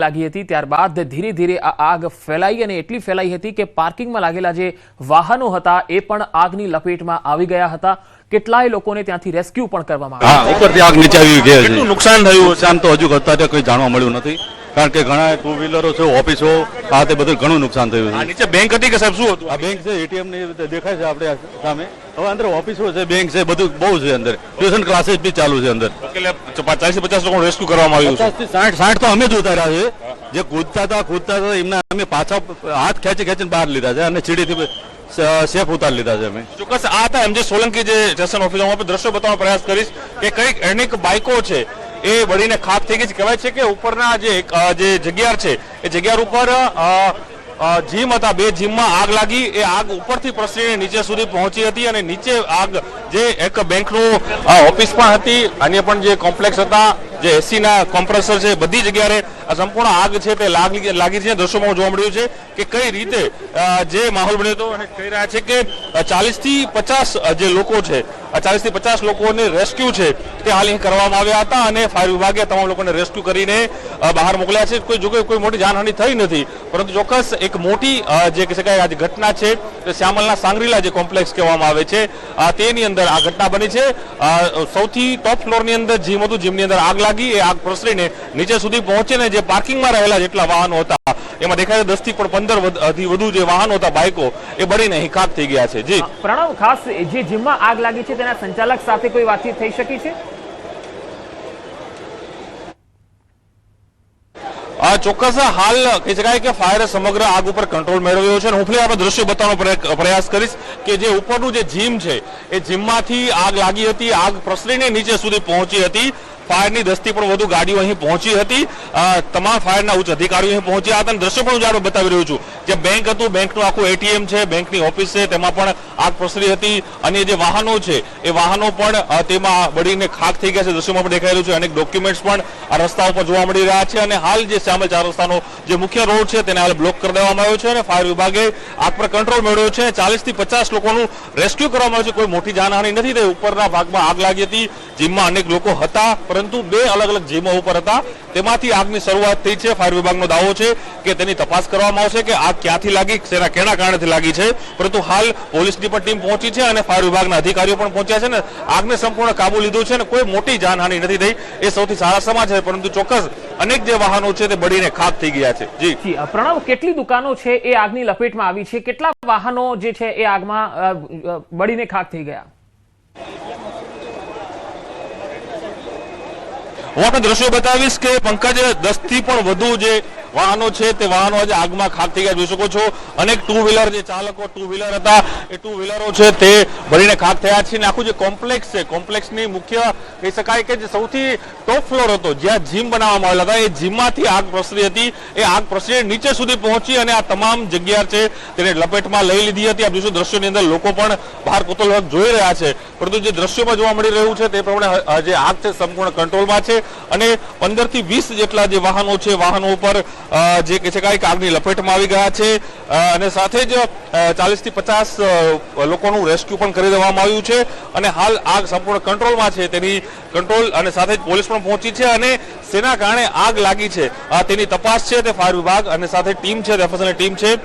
લાગી હતી ત્યારબાદ ધીરે ધીરે આ આગ ફેલાઈ અને એટલી ફેલાઈ હતી કે પાર્કિંગમાં લાગેલા જે વાહનો હતા એ પણ આગની લપેટમાં આવી ગયા હતા। કેટલાય લોકોને ત્યાંથી રેસ્ક્યુ પણ કરવામાં આવ્યા। ઉપરથી આગ નીચે આવી ગઈ છે। કેટલું નુકસાન થયું? નુકસાન તો હજુ અત્યારે કોઈ જાણવા મળ્યું નથી, કારણ કે ઘણા ટુ વ્હીલરો છે, ઓફિસો, આ તે બધું ઘણું નુકસાન થયું છે। નીચે બેંક હતી કે સાહેબ શું હતું? આ બેંક છે, એટીએમ ની દેખાય છે આપણે સામે। હવે અંદર ઓફિસો છે, બેંક છે, બધું બહુ છે અંદર, ટ્યુશન ક્લાસીસ બી ચાલુ છે અંદર। એટલે 40 થી 50 લોકો રેસ્ક્યુ કરવામાં આવ્યું છે। 50 થી 60 તો અમે જ ઉતાર્યા છે, જે કૂદતા હતા એમના અમે પાછા હાથ ખેંચીને બહાર લીધા છે અને સીડીથી સેફ ઉતાર લીધા છે અમે। ચોક્કસ આ હતા એમજે સોલંકી જે સ્ટેશન ઓફિસર, હું આપણે દ્રશ્યો બતાવવાનો પ્રયાસ કરીશ કે કઈક અનેક બાઇકો છે એ બળીને ખાક થઈ ગઈ છે। કહેવાય છે કે ઉપરના જે જગ્યા છે એ જગ્યા ઉપર જીમ હતા, બે જીમમાં આગ લાગી, એ આગ ઉપરથી પ્રસરીને નીચે સુધી પહોંચી હતી અને નીચે આગ જે એક બેંકનું ઓફિસ પણ હતી, અન્ય પણ જે કોમ્પ્લેક્સ હતા, જે એસી ના કોમ્પ્રેસર છે, બધી જગ્યાએ આ સંપૂર્ણ આગ છે તે લાગી છે। દ્રશ્યોમાં જોવા મળ્યું છે કે કઈ રીતે જે માહોલ બન્યો હતો અને કહી રહ્યા છે કે 40 થી 50 જે લોકો છે, 40 થી 50 લોકોને રેસ્ક્યુ છે તે હાલ અહીં કરવામાં આવ્યા હતા અને ફાયર વિભાગે તમામ લોકોને રેસ્ક્યુ કરીને બહાર મોકલ્યા છે। કોઈ મોટી જાનહાનિ થઈ નથી, પરંતુ ચોક્કસ એક મોટી જે કહી શકાય આ ઘટના છે તે શ્યામલના સાંગરીલા જે કોમ્પ્લેક્સ કહેવામાં આવે છે તેની અંદર આ ઘટના બની છે। સૌથી ટોપ ફ્લોરની અંદર જીમ હતું, જીમની અંદર આગ લાગી, એ આગ પ્રસરીને નીચે સુધી પહોંચીને જે પાર્કિંગમાં રહેલા જેટલા વાહનો હતા એમાં દેખાય 10 થી પણ 15 થી વધુ જે વાહનો હતા, બાઇકો, એ બળીને અહીં ખાક થઈ ગયા છે। જી પ્રણવ, ખાસ જે જીમમાં આગ લાગી છે તેના સંચાલક સાથે કોઈ વાતચીત થઈ શકી છે? ચોક્કસ હાલ કહી શકાય કે ફાયર સમગ્ર આગ ઉપર કંટ્રોલ મેળવ્યો છે અને હું ફરી આપણે દ્રશ્યો બતાવવાનો પ્રયાસ કરીશ કે જે ઉપરનું જે જીમ છે એ જીમમાંથી આગ લાગી હતી, આગ પ્રસરીને નીચે સુધી પહોંચી હતી। ફાયરની 10 થી પણ વધુ ગાડીઓ અહીં પહોંચી હતી, તમામ ફાયરના ઉચ્ચ અધિકારીઓ અહીં પહોંચ્યા હતા। દ્રશ્યો પણ હું જાણો બતાવી રહ્યો છું, જે બેંક હતું, બેંકનું આખું એટીએમ છે, બેંકની ઓફિસ છે, તેમાં પણ આગ પ્રસરી હતી અને જે વાહનો છે એ વાહનો પણ તેમાં બળીને ખાક થઈ ગયા છે। દ્રશ્યોમાં પણ દેખાઈ રહ્યું છે, અનેક ડોક્યુમેન્ટ્સ પણ આ રસ્તા ઉપર જોવા મળી રહ્યા છે અને હાલ જે શ્યામલ 4 રસ્તાનો જે મુખ્ય રોડ છે તેને હાલ બ્લોક કરી દેવામાં આવ્યો છે અને ફાયર વિભાગે આગ પર કંટ્રોલ મેળવ્યો છે। 40 થી 50 લોકોનું રેસ્ક્યુ કરવામાં આવ્યું છે, કોઈ મોટી જાનહાનિ નથી થઈ। ઉપરના ભાગમાં આગ લાગી હતી, જીમમાં અનેક લોકો હતા, પરંતુ બે અલગ અલગ જીમો ઉપર હતા, તેમાંથી આગની શરૂઆત થઈ છે। ફાયર વિભાગનો દાવો છે કે તેની તપાસ કરવામાં આવશે કે આગ ક્યાંથી લાગી, કેના કારણેથી લાગી છે, પરંતુ હાલ પોલીસની પણ ટીમ પહોંચી છે અને ફાયર વિભાગના અધિકારીઓ પણ પહોંચ્યા છે ને આગને સંપૂર્ણ કાબુ લીધું છે અને કોઈ મોટી જાનહાનિ નથી થઈ, એ સૌથી સારા સમાચાર છે। પરંતુ ચોક્કસ અનેક જે વાહનો છે તે બળીને ખાક થઈ ગયા છે। જી પ્રણવ, કેટલી દુકાનો છે એ આગની લપેટમાં આવી છે, કેટલા વાહનો જે છે એ આગમાં બળીને ખાક થઈ ગયા? હું આપણે દ્રશ્યો બતાવીશ કે પંકજ 10 થી પણ વધુ જે વાહનો છે તે વાહનો આજે આગમાં ખાક થઈ ગયા જોઈ શકો છો। અનેક ટુ વ્હીલર જે ચાલકો ટુ વ્હીલર હતા એ ટુ વ્હીલરો છે તે બળીને ખાક થયા છે અને આખું જે કોમ્પ્લેક્સ છે, કોમ્પ્લેક્સની મુખ્ય કહી શકાય કે જે સૌથી ટોપ ફ્લોર હતો, જ્યાં જીમ બનાવવામાં આવેલા હતા, એ જીમમાંથી આગ પ્રસરી હતી, એ આગ પ્રસરી નીચે સુધી પહોંચી અને આ તમામ જગ્યા છે તેને લપેટમાં લઈ લીધી હતી। આ બીજું દ્રશ્યોની અંદર લોકો પણ બહાર કુતૂહલવશ જોઈ રહ્યા છે, પરંતુ જે દ્રશ્યોમાં જોવા મળી રહ્યું છે તે પ્રમાણે જે આગ છે સંપૂર્ણ કંટ્રોલમાં છે અને 15 થી 20 જેટલા જે વાહનો છે, વાહનો ઉપર જે કહી શકાય કે આગની લપેટમાં આવી ગયા છે અને સાથે જ 40 થી 50 લોકોનું રેસ્ક્યુ પણ કરી દેવામાં આવ્યું છે અને હાલ આગ સંપૂર્ણ કંટ્રોલમાં છે, તેની કંટ્રોલ અને સાથે જ પોલીસ પણ પહોંચી છે અને શેના કારણે આગ લાગી છે તેની તપાસ છે તે ફાયર વિભાગ અને સાથે ટીમ છે, એફએસએલની ટીમ છે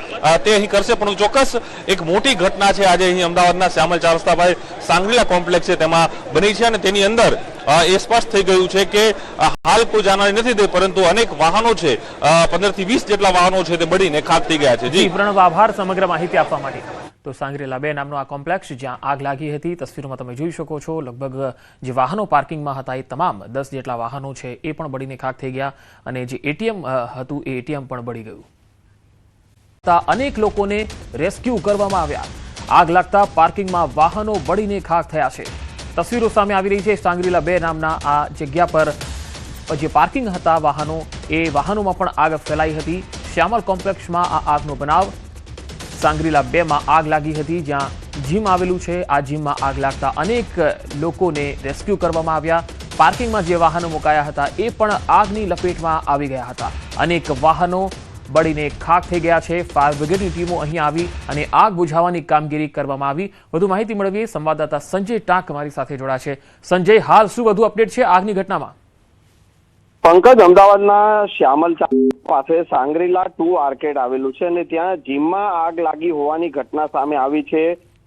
તે અહીં કરશે। પરંતુ ચોક્કસ એક મોટી ઘટના છે આજે અહીં અમદાવાદના શ્યામલ 4 રસ્તા ભાઈ સાંગરીલા કોમ્પ્લેક્સ છે તેમાં બની છે અને તેની અંદર એ સ્પષ્ટ થઈ ગયું છે કે હાલ કોઈ જાનહાનિ નથી થઈ, પરંતુ અનેક વાહનો છે, 15 થી 20 જેટલા વાહનો છે તે બળીને ખાક થઈ ગયા છે। જી પ્રણવ, આભાર સમગ્ર માહિતી આપવા માટે। તો સાંગરીલા 2 નામનો આ કોમ્પ્લેક્સ જ્યાં આગ લાગી હતી, તસવીરોમાં તમે જોઈ શકો છો, લગભગ જે વાહનો પાર્કિંગમાં હતા એ તમામ 10 જેટલા વાહનો છે એ પણ બળીને ખાક થઈ ગયા અને જે એટીએમ હતું એ એટીએમ પણ બળી ગયું। અનેક લોકોને રેસ્ક્યુ કરવામાં આવ્યા। આગ લાગતા પાર્કિંગમાં વાહનો બળીને ખાક થયા છે। તસવીરો સામે આવી રહી છે સાંગરીલા 2 નામના આ જગ્યા પર જે પાર્કિંગ હતા વાહનો, એ વાહનોમાં પણ આગ ફેલાઈ હતી। શ્યામલ કોમ્પ્લેક્સમાં આ આગનો બનાવ, સાંગરીલા 2 માં આગ લાગી હતી, જ્યાં જીમ આવેલું છે। આ જીમમાં આગ લાગતા અનેક લોકોને રેસ્ક્યુ કરવામાં આવ્યા। પાર્કિંગમાં જે વાહનો મુકાયા હતા એ પણ આગની લપેટમાં આવી ગયા હતા। અનેક વાહનો બળીને ખાક થઈ ગયા છે। ફાયર બ્રિગેડની ટીમો અહીં આવી અને આગ બુઝાવવાની કામગીરી કરવામાં આવી। વધુ માહિતી મેળવીએ, સંવાદદાતા સંજય ટાંક મારી સાથે જોડાયા છે। સંજય, હાલ શું વધુ અપડેટ છે આગની ઘટનામાં? પંકજ, અમદાવાદના શ્યામલ ચોક પાસે સાંગરીલા 2 આર્કેડ આવેલું છે અને ત્યાં જીમમાં આગ લાગી હોવાની ઘટના સામે આવી છે.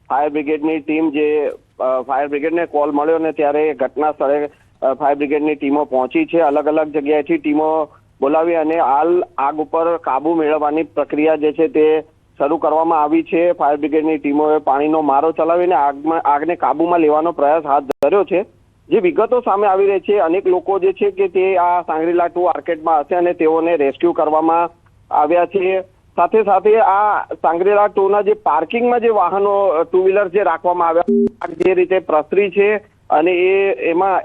ફાયર બ્રિગેડની ટીમ ફાયર બ્રિગેડને કોલ મળ્યો અને ત્યારે ઘટના સ્થળે ફાયર બ્રિગેડની ટીમો પહોંચી છે. અલગ અલગ જગ્યાએથી ટીમો બોલાવી અને હાલ આગ ઉપર કાબુ મેળવવાની પ્રક્રિયા જે છે તે શરૂ કરવામાં આવી છે. ફાયર બ્રિગેડની ટીમોએ પાણીનો મારો ચલાવીને આગને કાબુમાં લેવાનો પ્રયાસ હાથ ધર્યો છે. જે વિગતો સામે આવી રહી છે, અનેક લોકો જે છે કે તે આ સાંગરીલા 2 આર્કેડમાં હશે અને તેઓને રેસ્ક્યુ કરવામાં આવ્યા છે. સાથે સાથે આ સાંગરીલા 2ના જે પાર્કિંગમાં જે વાહનો 2 વ્હીલર જે રાખવામાં આવ્યા જે રીતે પ્રસરી છે અને એમાં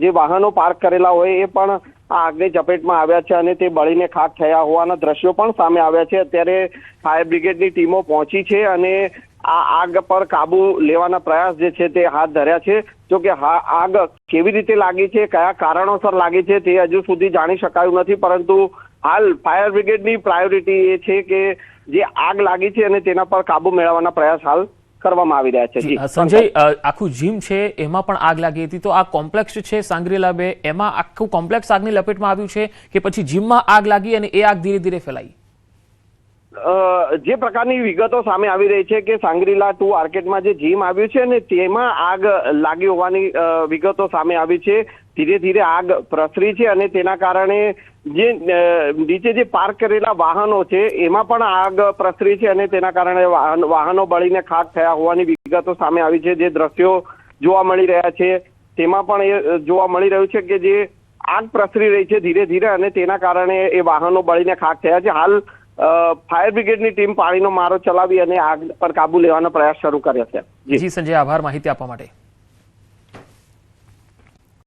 જે વાહનો પાર્ક કરેલા હોય એ પણ આ આગની ચપેટમાં આવ્યા છે અને તે બળીને ખાખ થયા હોવાના દ્રશ્યો પણ સામે આવ્યા છે. અત્યારે ફાયર બ્રિગેડની ટીમો પહોંચી છે અને આ આગ પર કાબુ લેવાના પ્રયાસ જે છે તે હાથ ધર્યા છે. જો કે આગ કેવી રીતે લાગી છે, કયા કારણોસર લાગી છે તે હજુ સુધી જાણી શકાયું નથી, પરંતુ હાલ ફાયર બ્રિગેડની પ્રાયોરિટી એ છે કે જે આગ લાગી છે અને તેના પર કાબુ મેળવવાના પ્રયાસ હાલ કરવામાં આવી રહ્યા છે. સંજય, આખું જીમ છે એમાં પણ આગ લાગી હતી, તો આ કોમ્પ્લેક્સ છે સાંગરીલા 2 એમાં આખું કોમ્પ્લેક્સ આગની લપેટમાં આવ્યું છે કે પછી જીમમાં આગ લાગી અને એ આગ ધીરે ધીરે ફેલાઈ? જે પ્રકારની વિગતો સામે આવી રહી છે કે સાંગરીલા 2 આર્કેડમાં જે જીમ આવ્યું છે અને તેમાં આગ લાગી હોવાની વિગતો સામે આવી છે. ધીરે ધીરે આગ પ્રસરી છે અને તેના કારણે જે નીચે જે પાર્ક કરેલા વાહનો છે એમાં પણ આગ પ્રસરી છે અને તેના કારણે વાહનો બળીને ખાખ થયા હોવાની વિગતો સામે આવી છે. જે દ્રશ્યો જોવા મળી રહ્યા છે તેમાં પણ એ જોવા મળી રહ્યું છે કે જે આગ પ્રસરી રહી છે ધીરે ધીરે અને તેના કારણે એ વાહનો બળીને ખાખ થયા છે. હાલ ફાયર બ્રિગેડની ટીમ પાણીનો મારો ચલાવી અને આગ પર કાબુ લેવાનો પ્રયાસ શરૂ કર્યો છે. જી સંજય, આભાર માહિતી આપવા માટે.